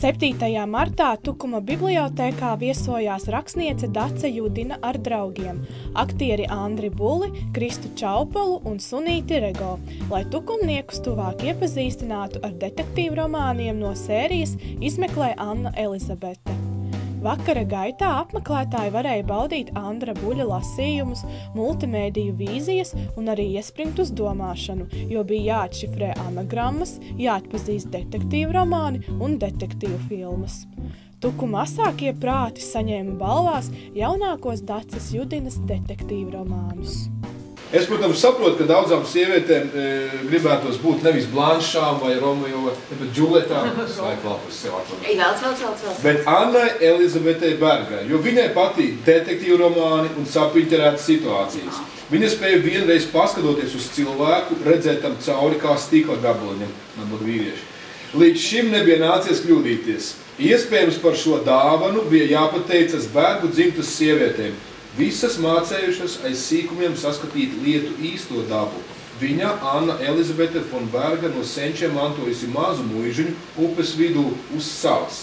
7. martā Tukuma bibliotēkā viesojās rakstniece Dace Judina ar draugiem, aktieri Andri Buli, Kristu Čaupolu un Sunīti Rego, lai tukumniekus tuvāk iepazīstinātu ar detektīvu romāniem no sērijas Izmeklē Anna Elizabete. Vakara gaitā apmeklētāji varēja baudīt Andra Buļa lasījumus, multimēdiju vīzijas un arī iespringt uz domāšanu, jo bija jāatšifrē anagrammas, jāatpazīst detektīvu romāni un detektīvu filmas. Tukuma asākie prāti saņēma balvās jaunākos Daces Judinas detektīvu romānus. Es, protams, saprotu, ka daudzām sievietēm gribētos būt nevis Blanšām vai Romeo, bet Džuletām, bet Annai Elizabetei Bergai, jo viņai patīk detektīvu romāni un sapiņķerētas situācijas. Viņa spēja vienreiz paskatoties uz cilvēku, redzēt tam cauri kā stikla gabaliņam, varbūt vīrieši. Līdz šim nebija nācies kļūdīties. Iespējams par šo dāvanu bija jāpateicas Bergu dzimtas sievietēm. Visas mācējušas aiz sīkumiem saskatīt lietu īsto dabu. Viņa, Anna Elizabete von Berga, no senčiem mantojusi mazu muižiņu upes vidū uz salas.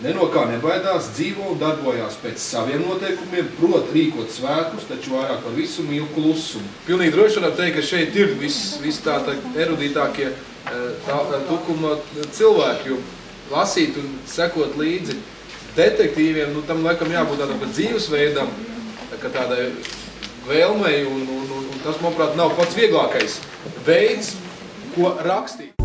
Neno kā nebaidās, dzīvo un darbojās pēc saviem noteikumiem, prot rīkot svētkus, taču vairāk par visu mīl klusumu. Pilnīgi droši varam teikt, ka šeit ir viss tā erudītākie Tukuma cilvēki, jo lasīt un sekot līdzi detektīviem, tam laikam jābūt tādam dzīvesveidam, ka tādai vēlmei, un tas, manuprāt, nav pats vieglākais veids, ko rakstīt.